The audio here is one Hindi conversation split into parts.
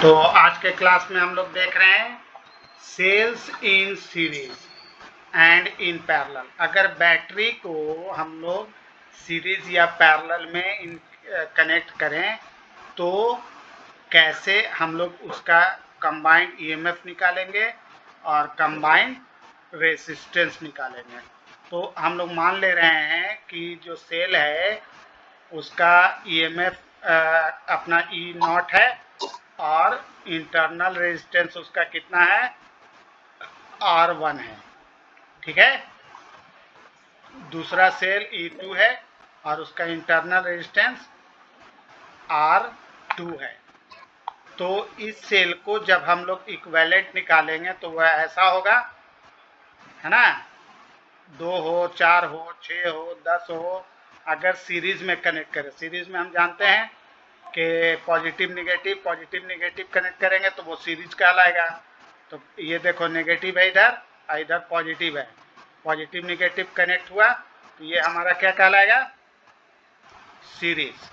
तो आज के क्लास में हम लोग देख रहे हैं cells in series and in parallel. अगर बैटरी को हम लोग सीरीज या पैरेलल में कनेक्ट करें तो कैसे हम लोग उसका कंबाइंड ईएमएफ निकालेंगे और कंबाइंड रेसिस्टेंस निकालेंगे। तो हम लोग मान ले रहे हैं कि जो सेल है उसका ईएमएफ अपना ई नॉट है और इंटरनल रेजिस्टेंस उसका कितना है, R1 है। ठीक है। दूसरा सेल E2 है और उसका इंटरनल रेजिस्टेंस R2 है। तो इस सेल को जब हम लोग इक्विवेलेंट निकालेंगे तो वह ऐसा होगा, है ना, 2 हो, 4 हो, 6 हो, 10 हो। अगर सीरीज में कनेक्ट करें, सीरीज में हम जानते हैं कि पॉजिटिव नेगेटिव कनेक्ट करेंगे तो वो सीरीज कहलाएगा। तो ये देखो नेगेटिव है इधर, इधर पॉजिटिव है, पॉजिटिव नेगेटिव कनेक्ट हुआ तो ये हमारा क्या कहलाएगा, सीरीज।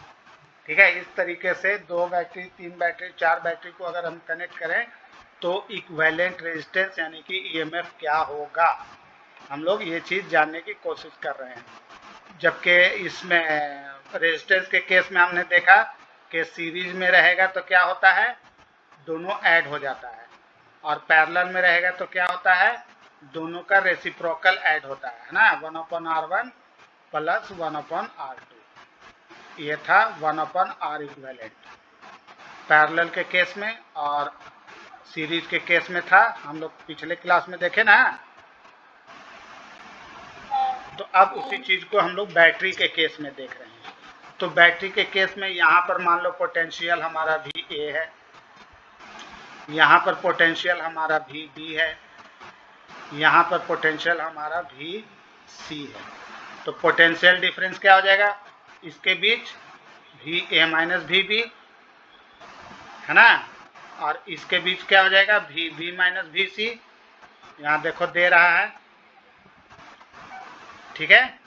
ठीक है। इस तरीके से 2 बैटरी, 3 बैटरी, 4 बैटरी को अगर हम कनेक्ट करें तो इक्विवेलेंट रेजिस्टेंस यानी कि ईएमएफ क्या होगा, हम लोग ये चीज़ जानने की कोशिश कर रहे हैं। जबकि इसमें रेजिस्टेंस के केस में हमने देखा कि सीरीज में रहेगा तो क्या होता है, दोनों ऐड हो जाता है, और पैरेलल में रहेगा तो क्या होता है, दोनों का रेसिप्रोकल ऐड होता है ना, 1/R1 प्लस 1/R2। ये था 1/R इक्विवेलेंट पैरेलल के केस में, और सीरीज के केस में था, हम लोग पिछले क्लास में देखे ना। तो अब उसी चीज को हम लोग बैटरी के केस में देख रहे हैं। तो बैटरी के केस में यहाँ पर मान लो पोटेंशियल हमारा VA है, यहाँ पर पोटेंशियल हमारा VB है, यहाँ पर पोटेंशियल हमारा VC है। तो पोटेंशियल डिफरेंस क्या हो जाएगा इसके बीच, VA माइनस VB, है ना, और इसके बीच क्या हो जाएगा, VB माइनस VC। यहाँ देखो दे रहा है, ठीक है।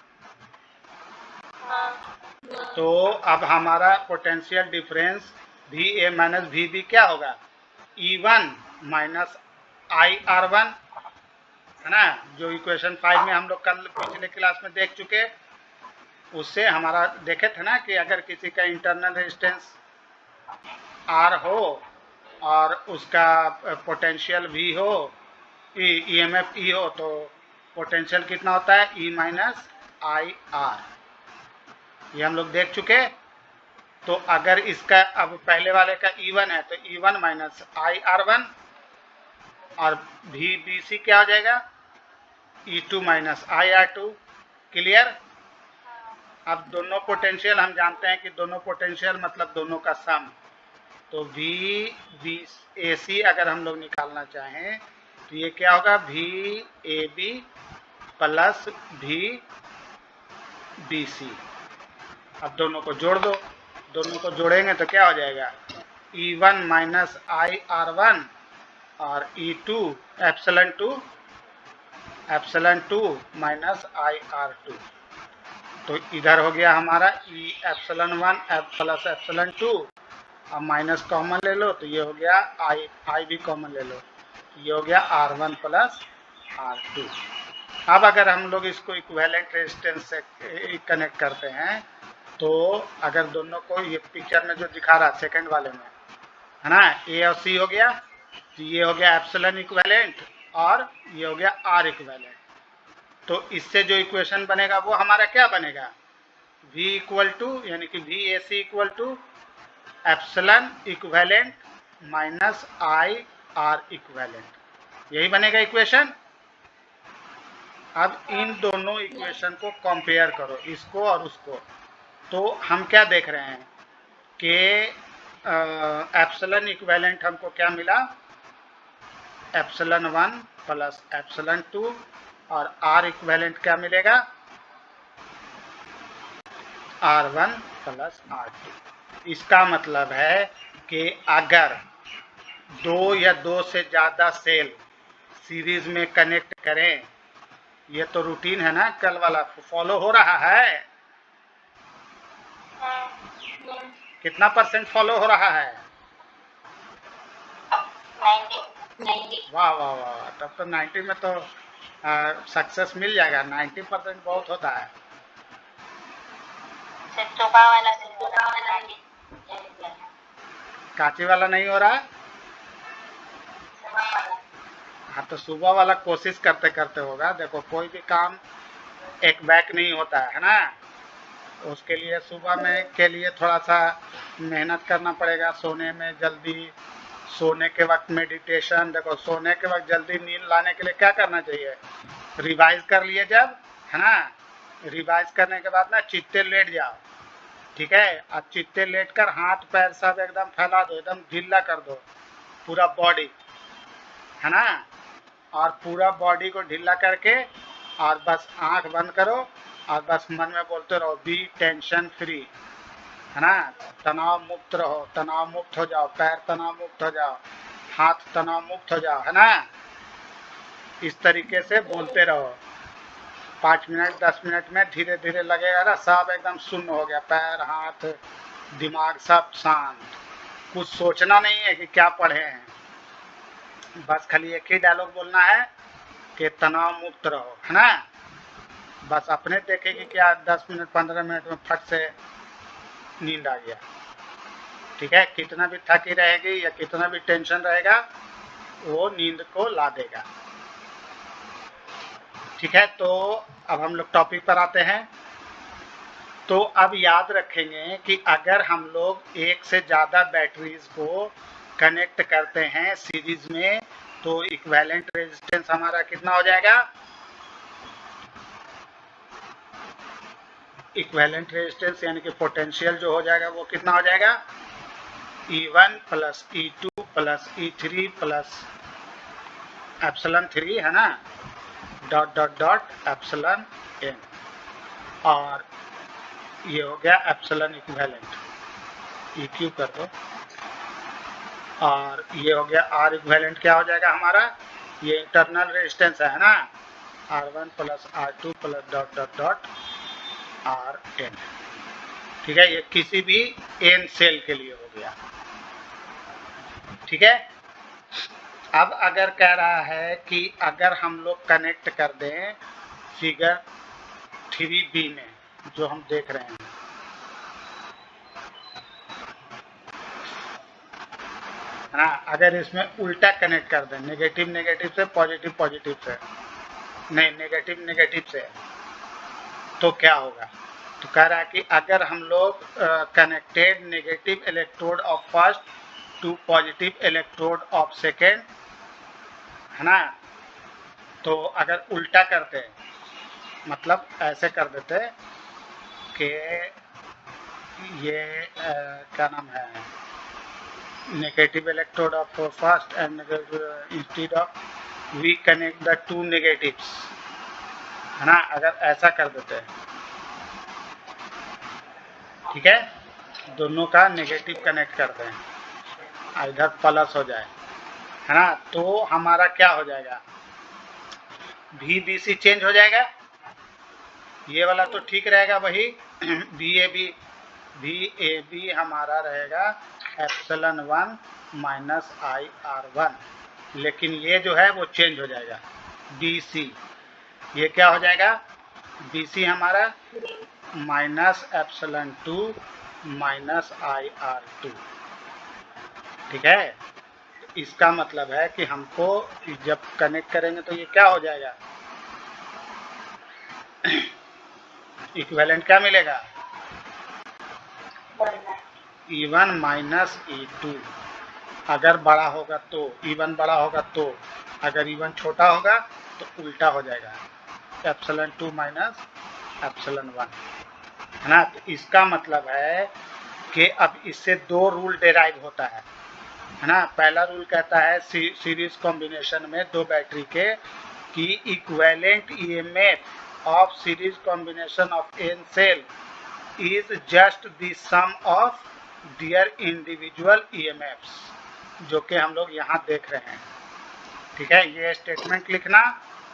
तो अब हमारा potential difference VA minus VB क्या होगा, E1 माइनस IR1, है ना, जो इक्वेशन 5 में हम लोग कल पिछले क्लास में देख चुके। उससे हमारा देखे थे ना कि अगर किसी का इंटरनल रेजिस्टेंस R हो और उसका पोटेंशियल V हो, EMF E हो, तो पोटेंशियल कितना होता है, E माइनस IR। ये हम लोग देख चुके। तो अगर इसका अब पहले वाले का E1 है तो E1 माइनस IR1, और VBC क्या हो जाएगा, E2 माइनस IR2। क्लियर। अब दोनों पोटेंशियल हम जानते हैं कि दोनों पोटेंशियल मतलब दोनों का सम। तो VAC अगर हम लोग निकालना चाहें तो ये क्या होगा, VAB प्लस VBC। अब दोनों को जोड़ दो, दोनों को जोड़ेंगे तो क्या हो जाएगा, E1 माइनस IR1 और E2 एप्सिलॉन 2 माइनस IR2। तो इधर हो गया हमारा E एप्सिलॉन 1 प्लस एप्सिलॉन 2, अब माइनस कॉमन ले लो तो ये हो गया I भी कॉमन ले लो, ये हो गया R1 प्लस R2। अब अगर हम लोग इसको इक्विवेलेंट रेजिस्टेंस से कनेक्ट करते हैं तो अगर दोनों को, ये पिक्चर में जो दिखा रहा है सेकंड वाले में, है ना, A और C हो गया, तो ये हो गया एप्सिलॉन इक्विवेलेंट और ये हो गया R इक्विवेलेंट। तो इससे जो इक्वेशन बनेगा वो हमारा क्या बनेगा, V इक्वल टू यानी कि VAC equal to epsilon equivalent minus IR equivalent, यही बनेगा इक्वेशन। अब इन दोनों इक्वेशन को कंपेयर करो, इसको और उसको। तो हम क्या देख रहे हैं कि एप्सिलॉन इक्विवेलेंट हमको क्या मिला, एप्सिलॉन 1 प्लस एप्सिलॉन 2, और R इक्विवेलेंट क्या मिलेगा, R1 प्लस R2। इसका मतलब है कि अगर 2 या 2 से ज़्यादा सेल सीरीज में कनेक्ट करें, ये तो रूटीन है ना, कल वाला फॉलो हो रहा है, कितना % फॉलो हो रहा है, वाह वाह वाह वाह, तब तो 90 में तो सक्सेस मिल जाएगा। 90% बहुत होता है। कांची वाला नहीं हो रहा है। हाँ तो सुबह वाला कोशिश करते करते होगा। देखो कोई भी काम एक बैक नहीं होता है ना, उसके लिए सुबह में के लिए थोड़ा सा मेहनत करना पड़ेगा। सोने में जल्दी, सोने के वक्त मेडिटेशन। देखो सोने के वक्त जल्दी नींद लाने के लिए क्या करना चाहिए, रिवाइज कर लिए जब, है ना, रिवाइज करने के बाद ना चित्ते लेट जाओ, ठीक है। अब चित्ते लेट कर हाथ पैर सब एकदम फैला दो, एकदम ढीला कर दो पूरा बॉडी, है ना, और पूरा बॉडी को ढीला करके और बस आंख बंद करो और बस मन में बोलते रहो बी टेंशन फ्री, है ना, तनाव मुक्त रहो, तनाव मुक्त हो जाओ, पैर तनाव मुक्त हो जाओ, हाथ तनाव मुक्त हो जाओ, है ना। इस तरीके से बोलते रहो 5 मिनट 10 मिनट में। धीरे धीरे लगेगा ना सब एकदम शून्य हो गया, पैर हाथ दिमाग सब शांत। कुछ सोचना नहीं है कि क्या पढ़े हैं, बस खाली एक ही डायलॉग बोलना है कि तनाव मुक्त रहो, है ना। बस अपने देखे कि क्या 10 मिनट 15 मिनट में फट से नींद आ गया, ठीक है। कितना भी थकी रहेगी या कितना भी टेंशन रहेगा वो नींद को ला देगा, ठीक है। तो अब हम लोग टॉपिक पर आते हैं। तो अब याद रखेंगे कि अगर हम लोग एक से ज़्यादा बैटरीज को कनेक्ट करते हैं सीरीज में तो इक्विवेलेंट रेजिस्टेंस हमारा कितना हो जाएगा, इक्विवेलेंट रेजिस्टेंस यानी कि पोटेंशियल जो हो जाएगा वो कितना हो जाएगा, E1 plus E2 plus E3 plus epsilon 3, है ना, dot dot dot epsilon n, और ये हो गया एप्सिलॉन इक्विवेलेंट, EQ कर दो, और ये हो गया R इक्विवेलेंट क्या हो जाएगा हमारा, ये इंटरनल रेजिस्टेंस है ना, R1 plus R2 plus dot dot dot Rn, ठीक है। ये किसी भी n सेल के लिए हो गया, ठीक है। अब अगर कह रहा है कि अगर हम लोग कनेक्ट कर दें फिगर 3b में जो हम देख रहे हैं, है ना, अगर इसमें उल्टा कनेक्ट कर दें, नेगेटिव नेगेटिव से पॉजिटिव पॉजिटिव से, नहीं नेगेटिव नेगेटिव से, तो क्या होगा। तो कह रहा है कि अगर हम लोग connected negative electrode of first to positive electrode of second, है ना, तो अगर उल्टा करते मतलब ऐसे कर देते कि ये क्या नाम है, negative electrode of first and instead of we connect the two negatives, है ना, अगर ऐसा कर देते हैं, ठीक है, दोनों का नेगेटिव कनेक्ट करते हैं इधर प्लस हो जाए, है ना, तो हमारा क्या हो जाएगा, VBC चेंज हो जाएगा, ये वाला तो ठीक रहेगा वही VAB हमारा रहेगा एप्सिलॉन 1 माइनस IR1, लेकिन ये जो है वो चेंज हो जाएगा BC, ये क्या हो जाएगा BC हमारा माइनस एप्सिलॉन 2 माइनस IR2, ठीक है। इसका मतलब है कि हमको जब कनेक्ट करेंगे तो ये क्या हो जाएगा, इक्विवेलेंट क्या मिलेगा, E1 माइनस E2, अगर बड़ा होगा तो E1 बड़ा होगा तो, अगर E1 छोटा होगा तो उल्टा हो जाएगा एप्सिलॉन 2 माइनस एप्सिलॉन 1, है ना। तो इसका मतलब है कि अब इससे दो रूल डेराइव होता है ना। पहला रूल कहता है सीरीज कॉम्बिनेशन में दो बैटरी के कि equivalent EMF of series combination of n cell is just the sum of their individual EMFs, जो कि हम लोग यहाँ देख रहे हैं, ठीक है। ये स्टेटमेंट लिखना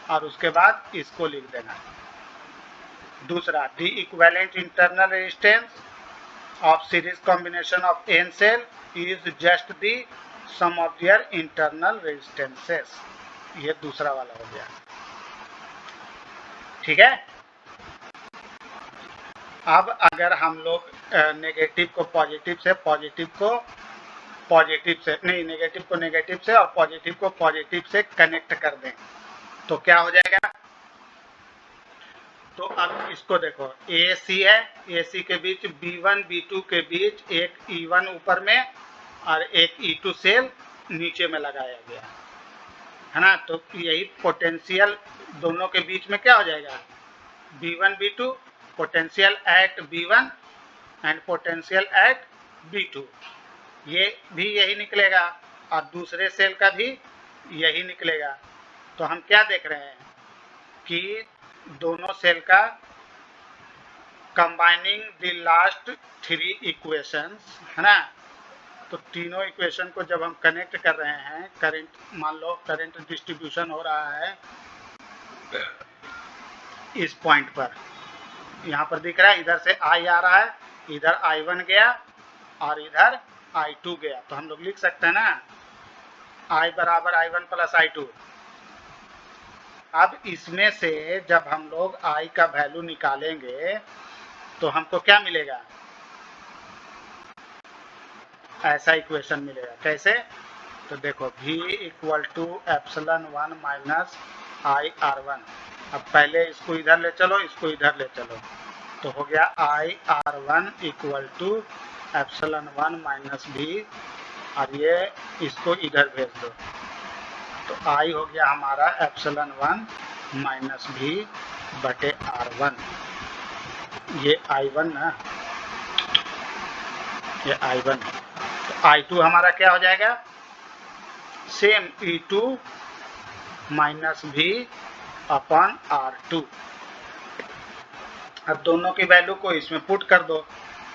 और उसके बाद इसको लिख देना। दूसरा, the equivalent internal resistance of series combination of n cell is just the sum of their internal resistances, ये दूसरा वाला हो गया। ठीक है। अब अगर हम लोग नेगेटिव को पॉजिटिव से, पॉजिटिव को पॉजिटिव से नहीं, नेगेटिव को नेगेटिव से और पॉजिटिव को पॉजिटिव से कनेक्ट कर दें तो क्या हो जाएगा? तो अब इसको देखो, AC है, AC के बीच B1 B2 के बीच एक E1 ऊपर में और एक E2 सेल नीचे में लगाया गया है ना। तो यही पोटेंशियल दोनों के बीच में क्या हो जाएगा? B1 B2 potential at B1 and potential at B2, ये भी यही निकलेगा और दूसरे सेल का भी यही निकलेगा। तो हम क्या देख रहे हैं कि दोनों सेल का कंबाइनिंग द लास्ट 3 इक्वेशंस है ना। तो तीनों इक्वेशन को जब हम कनेक्ट कर रहे हैं, करंट, मान लो करंट डिस्ट्रीब्यूशन हो रहा है इस पॉइंट पर, यहाँ पर दिख रहा है, इधर से I आ रहा है, इधर I1 गया और इधर I2 गया। तो हम लोग लिख सकते हैं ना I बराबर I1 प्लस I2। अब इसमें से जब हम लोग I का वैल्यू निकालेंगे तो हमको क्या मिलेगा? ऐसा इक्वेशन मिलेगा। कैसे? तो देखो V equal to ε1 minus IR1। अब पहले इसको इधर ले चलो, इसको इधर ले चलो, तो हो गया IR1 equal to ε1 minus V, और ये इसको इधर भेज दो तो I हो गया हमारा ε1 माइनस V बटे R1। ये I1 ना, ये I1। तो I2 हमारा क्या हो जाएगा? Same E2 minus V upon R2। अब दोनों की वैल्यू को इसमें पुट कर दो,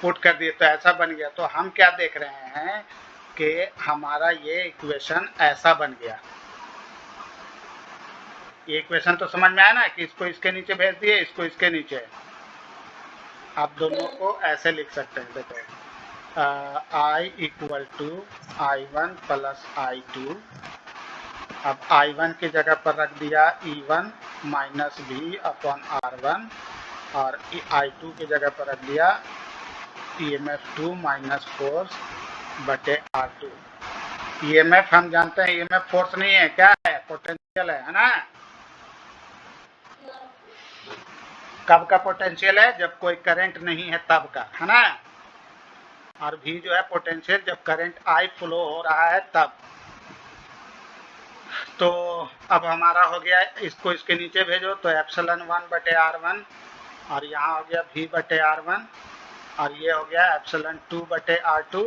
पुट कर दिए तो ऐसा बन गया। तो हम क्या देख रहे हैं कि हमारा ये इक्वेशन ऐसा बन गया। ये इक्वेशन तो समझ में आया ना कि इसको इसके नीचे भेज दिए, इसको इसके नीचे। आप दोनों को ऐसे लिख सकते हैं, देखो I equal to I1 plus I2। अब I1 की जगह पर रख दिया E1 minus V upon R1 और I2 की जगह पर रख दिया EMF 2 माइनस फोर्स बटे R2। EMF हम जानते हैं EMF फोर्स नहीं है, क्या है? पोटेंशियल है ना। कब का पोटेंशियल है? जब कोई करंट नहीं है तब का, है ना। और V जो है पोटेंशियल जब करंट I फ्लो हो रहा है तब। तो अब हमारा हो गया, इसको इसके नीचे भेजो तो ε1 बटे R1 और यहाँ हो गया V बटे R1 और ये हो गया ε2 बटे R2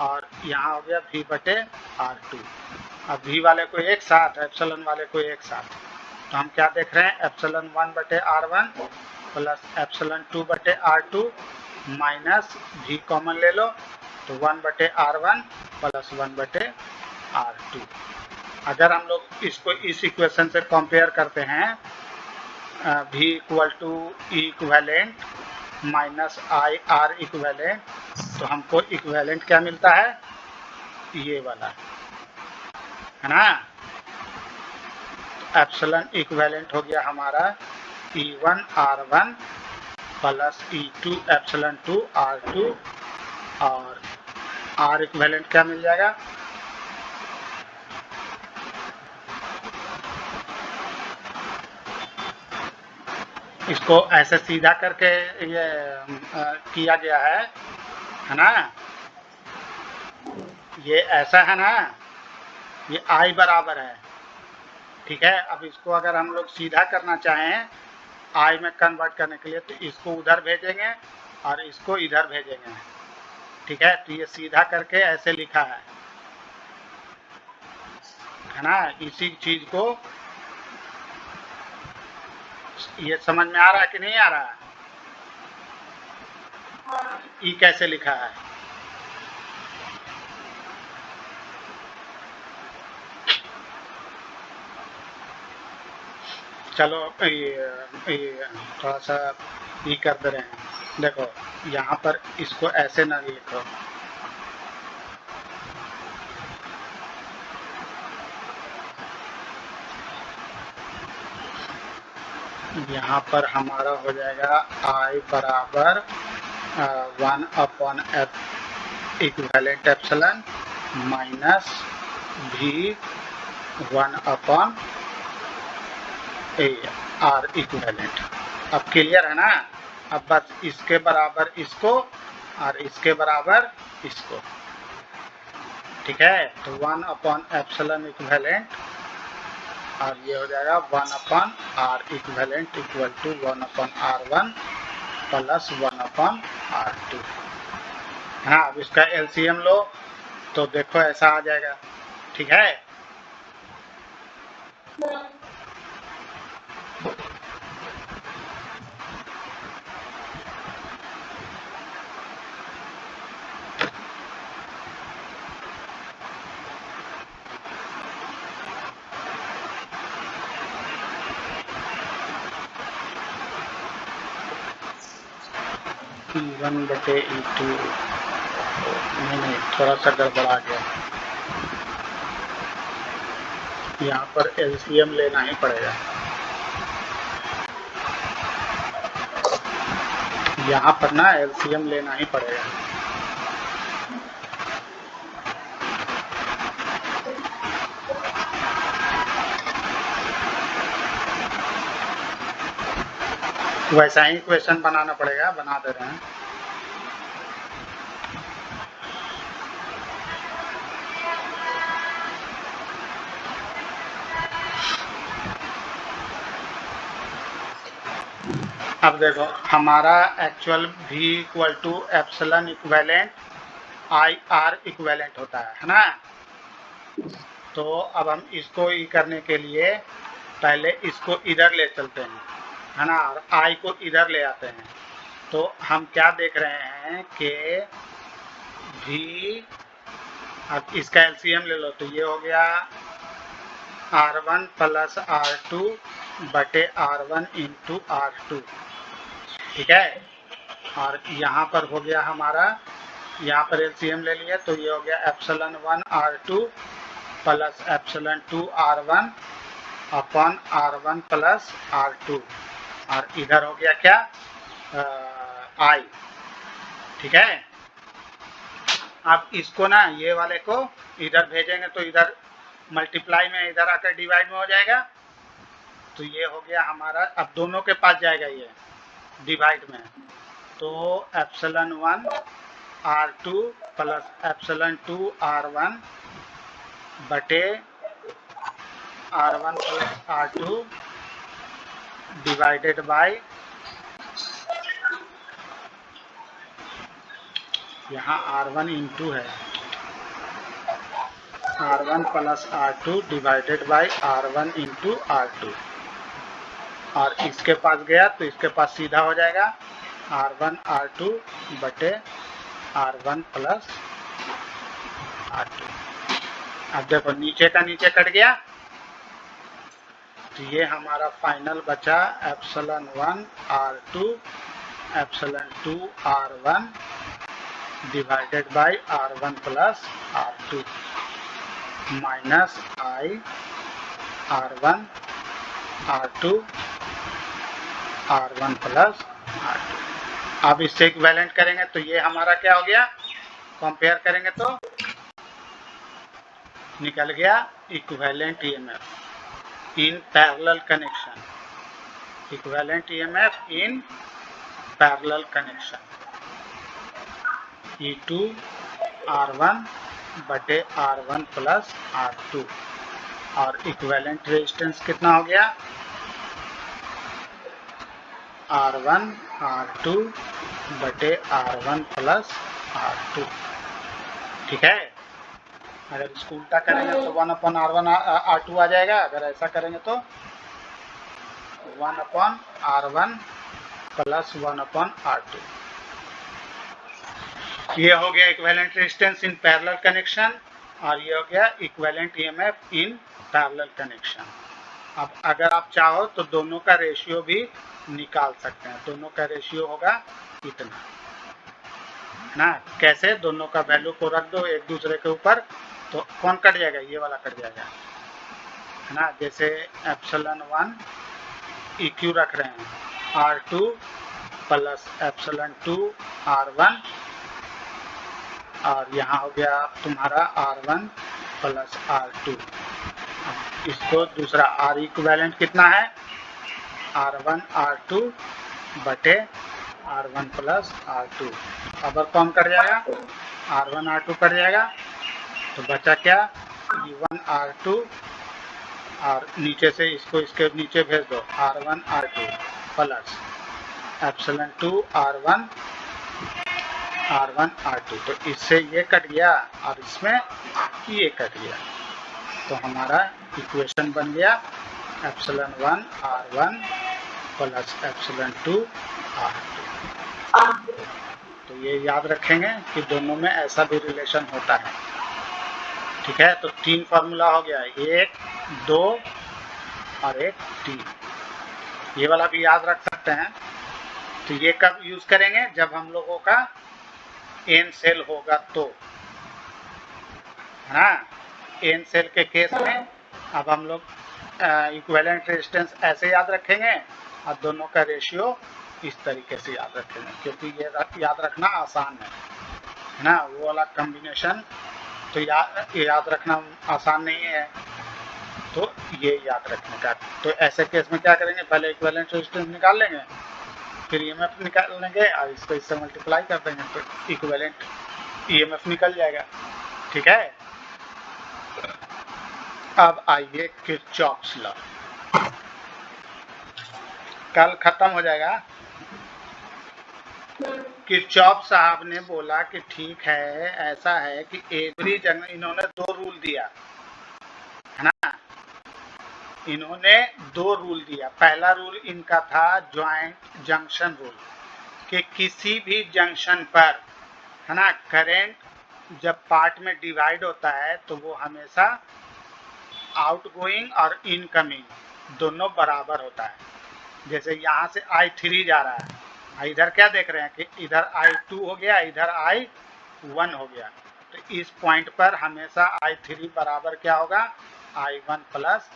और यहाँ हो गया V बटे R2। अब V वाले को एक साथ, एप्सिलॉन वाले को एक साथ, तो हम क्या देख रहे हैं? ε1 बटे R1 प्लस ε2 बटे R2 माइनस V कॉमन ले लो तो 1 बटे R1 प्लस 1 बटे R2। अगर हम लोग इसको इस इक्वेशन से कंपेयर करते हैं, V equal to E equivalent minus IR equivalent, तो हमको इक्वेलेंट क्या मिलता है? ये वाला, है ना। एप्सिलॉन इक्वेलेंट हो गया हमारा E1 R1 plus E2 ε2 R2 और R इक्वेलेंट क्या मिल जाएगा? इसको ऐसे सीधा करके ये किया गया है ना। ये ऐसा है ना, ये I बराबर है, ठीक है। अब इसको अगर हम लोग सीधा करना चाहें I में कन्वर्ट करने के लिए तो इसको उधर भेजेंगे और इसको इधर भेजेंगे, ठीक है। तो ये सीधा करके ऐसे लिखा है ना। इसी चीज को ये समझ में आ रहा है कि नहीं आ रहा है? ई कैसे लिखा है? चलो ये थोड़ा सा ये कर दे रहे हैं। देखो यहाँ पर इसको ऐसे ना लिखो, यहाँ पर हमारा हो जाएगा I बराबर 1/f equivalent epsilon minus V 1/r equivalent. अब क्लियर है ना? अब बस इसके बराबर इसको और इसके बराबर इसको, ठीक है? तो 1/एप्सिलॉन इक्विवेलेंट और ये हो जाएगा 1/r equivalent equal to 1/r1 plus 1/r2। हाँ, अब इसका एलसीएम लो तो देखो ऐसा आ जाएगा, ठीक है? E1 बटे E2 नहीं, थोड़ा सा गड़बड़ा गया। यहाँ पर एलसीएम लेना ही पड़ेगा। यहाँ पर ना एलसीएम लेना ही पड़ेगा। वैसा ही क्वेश्चन बनाना पड़ेगा, बना दे रहे हैं। अब देखो हमारा actual V equal to epsilon equivalent IR equivalent होता है ना? तो अब हम इसको ई करने के लिए पहले इसको इधर ले चलते हैं, है ना? और I को इधर ले आते हैं। तो हम क्या देख रहे हैं कि V, अब इसका एलसीएम ले लो तो ये हो गया R1 प्लस R2 बटे R1 इंटू R2, ठीक है? और यहाँ पर हो गया हमारा, यहाँ पर एलसीएम ले लिया तो ये हो गया epsilon 1 R2 plus epsilon 2 R1 upon R1 plus R2, और इधर हो गया क्या I, ठीक है? अब इसको ना ये वाले को इधर भेजेंगे तो इधर मल्टीप्लाई में इधर आकर डिवाइड में हो जाएगा। तो ये हो गया हमारा, अब दोनों के पास जाएगा ये डिवाइड में, तो epsilon 1 R2 plus epsilon 2 R1 बटे R1 plus R2 divided by, यहाँ R1 इंटू है, R1 plus R2 divided by R1 into R2, और इसके पास गया तो इसके पास सीधा हो जाएगा R1 R2 बटे R1 प्लस R2। अब देखो नीचे का नीचे कट गया तो ये हमारा फाइनल बचा epsilon 1 R2 epsilon 2 R1 divided by R1 plus R2 minus I R1 R2 R1 plus R2। अब इससे इक्विवेलेंट करेंगे तो ये हमारा क्या हो गया, कंपेयर करेंगे तो निकल गया equivalent EMF in parallel connection, equivalent EMF in parallel connection E2 R1 बटे R1 प्लस R2, और इक्विवेलेंट रेजिस्टेंस कितना हो गया R1 R2 बटे R1 प्लस R2, ठीक है? अगर इसको उल्टा करेंगे तो 1/R1 R2 आ जाएगा, अगर ऐसा करेंगे तो 1/R1 प्लस 1/R2। ये हो गया equivalent resistance in parallel connection, और ये हो गया equivalent EMF in parallel connection. अब अगर आप चाहो तो दोनों का रेशियो भी निकाल सकते हैं, दोनों का रेशियो होगा इतना ना। कैसे? दोनों का वैल्यू को रख दो एक दूसरे के ऊपर तो कौन कट जाएगा, ये वाला कट जाएगा, है ना? जैसे एप्सिलॉन 1 EQ रख रहे हैं R2 प्लस एप्सिलॉन 2 R1, और यहाँ हो गया तुम्हारा R1 प्लस R2। इसको दूसरा R इक्विवेलेंट कितना है, R1 R2 बटे R1 प्लस R2। अब कौन कर जाएगा, R1 R2 कर जाएगा, तो बचा क्या, E1 R2, और नीचे से इसको इसके नीचे भेज दो, R1 R2 plus epsilon 2 R1 R2। तो इससे ये कट गया और इसमें ये कट गया, तो हमारा इक्वेशन बन गया epsilon 1 R1 plus epsilon 2 R2। तो ये याद रखेंगे कि दोनों में ऐसा भी रिलेशन होता है। ठीक है, तो 3 फार्मूला हो गया, 1, 2 और एक 3। ये वाला भी याद रख सकते हैं। तो ये कब यूज करेंगे, जब हम लोगों का एन सेल होगा तो, है ना। एन सेल के केस में अब हम लोग इक्विवेलेंट रेजिस्टेंस ऐसे याद रखेंगे और दोनों का रेशियो इस तरीके से याद रखेंगे, क्योंकि ये याद रखना आसान है ना। वो वाला कॉम्बिनेशन तो याद रखना आसान नहीं है, तो ये याद रखने का। तो ऐसे केस में क्या करेंगे, पहले इक्विवेलेंट रेजिस्टेंस निकाल लेंगे, फिर ईएमएफ निकाल लेंगे और इसको इससे मल्टीप्लाई कर देंगे, तो इक्विवेलेंट ईएमएफ निकल जाएगा। ठीक है, अब आइए किरचॉफ्स लॉ। कल खत्म हो जाएगा। किरचॉफ साहब ने बोला कि ठीक है, ऐसा है कि एवरी जगह इन्होंने 2 रूल दिया, है ना। इन्होंने 2 रूल दिया। पहला रूल इनका था ज्वाइंट जंक्शन रूल, कि किसी भी जंक्शन पर, है ना, करंट जब पार्ट में डिवाइड होता है तो वो हमेशा आउटगोइंग और इनकमिंग दोनों बराबर होता है। जैसे यहाँ से I3 जा रहा है, इधर क्या देख रहे हैं कि इधर I2 हो गया, इधर I1 हो गया, तो इस पॉइंट पर हमेशा I3 बराबर क्या होगा, I1 प्लस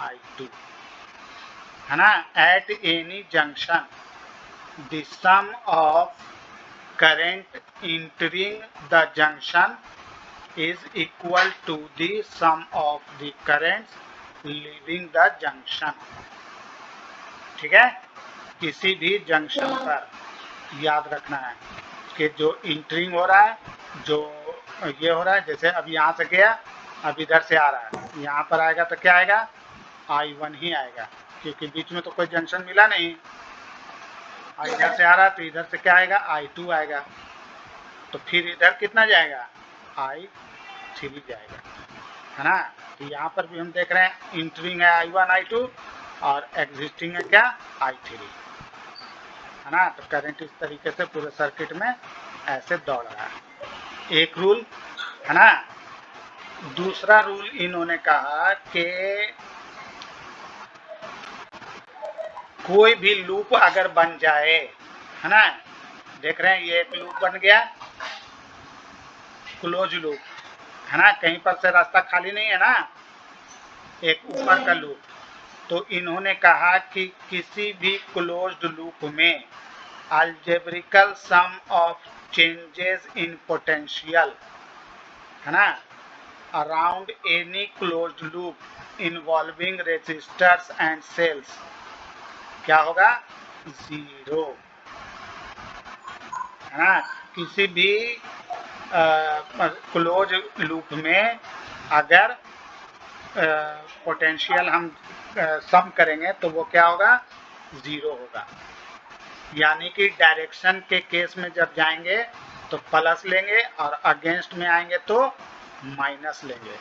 I2, है ना। At any junction the sum of current entering the junction is equal to the sum of the currents leaving the junction। ठीक है, किसी भी जंक्शन पर याद रखना है कि जो इंटरिंग हो रहा है, जो ये हो रहा है, जैसे अब यहाँ से गया, अब इधर से आ रहा है, यहाँ पर आएगा तो क्या आएगा, I1 ही आएगा, क्योंकि बीच में तो कोई जंक्शन मिला नहीं। इधर से आ रहा है तो इधर से क्या आएगा, I2 आएगा, तो फिर इधर कितना जाएगा, I3 जाएगा, है ना। तो यहाँ पर भी हम देख रहे हैं इंटरिंग है I1 I2 और एग्जिस्टिंग है क्या, I3, है ना। तो करंट इस तरीके से पूरे सर्किट में ऐसे दौड़ रहा है। एक रूल, है ना। दूसरा रूल इन्होंने कहा कि कोई भी लूप अगर बन जाए, है ना, देख रहे हैं ये एक लूप बन गया, क्लोज लूप, है ना, कहीं पर से रास्ता खाली नहीं है ना, एक ऊपर का लूप। तो इन्होंने कहा कि किसी भी क्लोज्ड लूप में algebraic sum of changes in potential, है ना, around any closed loop involving resistors and cells क्या होगा, 0, है ना। किसी भी क्लोज लूप में अगर पोटेंशियल हम सम करेंगे तो वो क्या होगा, 0 होगा। यानी कि डायरेक्शन के केस में जब जाएंगे तो प्लस लेंगे और अगेंस्ट में आएंगे तो माइनस लेंगे,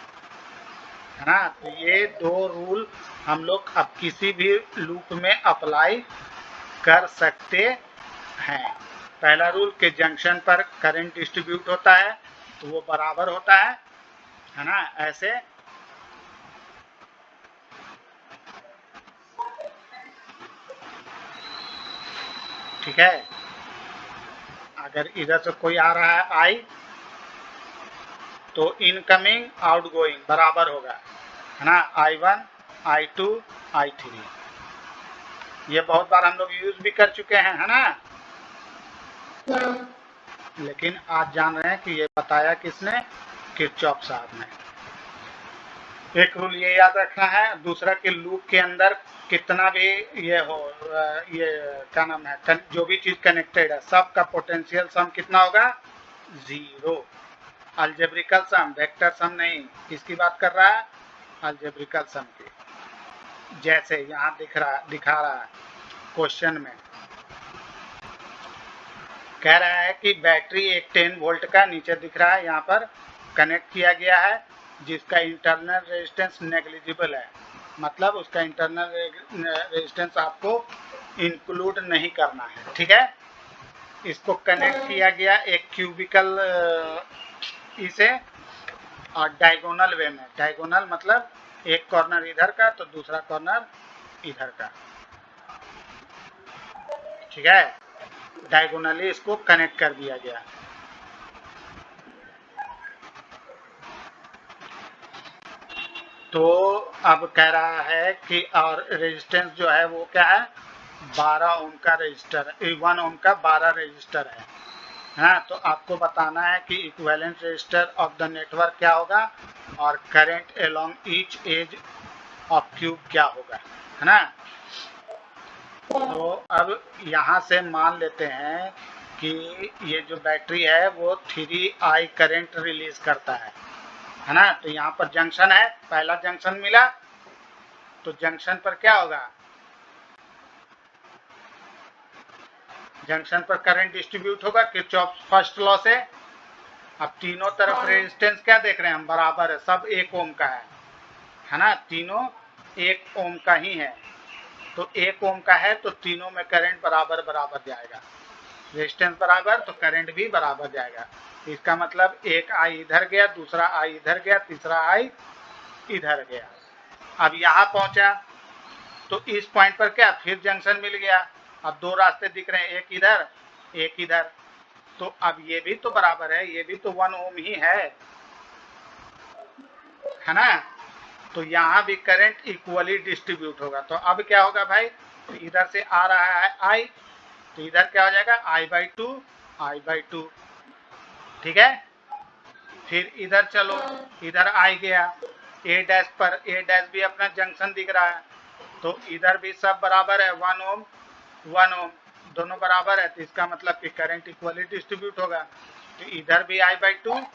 है ना। तो ये 2 रूल हम लोग अब किसी भी लूप में अप्लाई कर सकते हैं। पहला रूल के जंक्शन पर करंट डिस्ट्रीब्यूट होता है तो वो बराबर होता है ना, ऐसे। ठीक है, अगर इधर से कोई आ रहा है I तो इनकमिंग आउटगोइंग बराबर होगा, है ना, I1 I2 I3। ये बहुत बार हम लोग यूज भी कर चुके हैं, है ना। लेकिन आज जान रहे हैं कि ये बताया किसने, किरचॉफ साहब ने। एक रूल ये याद रखना है, दूसरा कि लूप के अंदर कितना भी ये हो, ये क्या नाम है, जो भी चीज कनेक्टेड है सबका पोटेंशियल सम कितना होगा, 0। अलजेब्रिकल सम, वेक्टर सम नहीं। किसकी बात कर रहा है, अलजेब्रिकल सम की। जैसे यहाँ दिखा रहा है क्वेश्चन में, कह रहा है कि बैटरी एक 10 वोल्ट का नीचे दिख रहा है यहाँ पर कनेक्ट किया गया है, जिसका इंटरनल रेजिस्टेंस नेग्लिजिबल है, मतलब उसका इंटरनल रेजिस्टेंस आपको इंक्लूड नहीं करना है, ठीक है। इसको कनेक्ट किया गया एक क्यूबिकल इसे और डायगोनल वे में। डायगोनल मतलब एक कॉर्नर इधर का तो दूसरा कॉर्नर इधर का, ठीक है। डायगोनली इसको कनेक्ट कर दिया गया। तो अब कह रहा है कि और रेजिस्टेंस जो है वो क्या है, 12 ओम का रजिस्टर, 1 ओम का 12 रजिस्टर है। हाँ, तो आपको बताना है कि equivalent resistor of the network क्या होगा और current along each edge of cube क्या होगा, है ना। तो अब यहाँ से मान लेते हैं कि ये जो बैटरी है वो 3I करंट रिलीज करता है ना। तो यहाँ पर जंक्शन है, पहला जंक्शन मिला, तो जंक्शन पर क्या होगा, जंक्शन पर करंट डिस्ट्रीब्यूट होगा किरचॉफ फर्स्ट लॉ से। अब तीनों तरफ रेजिस्टेंस क्या देख रहे हैं हम, बराबर है, सब 1 ओम का है ना, तीनों 1 ओम का ही है। तो 1 ओम का है तो तीनों में करंट बराबर बराबर जाएगा, रेजिस्टेंस बराबर तो करंट भी बराबर जाएगा। इसका मतलब एक आई इधर गया, दूसरा आई इधर गया, तीसरा आई इधर गया। अब यहाँ पहुंचा तो इस पॉइंट पर क्या फिर जंक्शन मिल गया। अब 2 रास्ते दिख रहे हैं, एक इधर एक इधर, तो अब ये भी तो बराबर है, ये भी तो 1 ओम ही है ना। तो यहाँ भी करंट इक्वली डिस्ट्रीब्यूट होगा। तो अब क्या होगा भाई, तो इधर से आ रहा है आई, तो इधर क्या हो जाएगा, I/2 I/2, ठीक है। फिर इधर चलो, इधर आई गया ए डैश पर, ए डैश भी अपना जंक्शन दिख रहा है, तो इधर भी सब बराबर है, 1 ओम 1 ओम दोनों बराबर है, तो इसका मतलब कि करंट इक्वली डिस्ट्रीब्यूट होगा। तो इधर भी I/2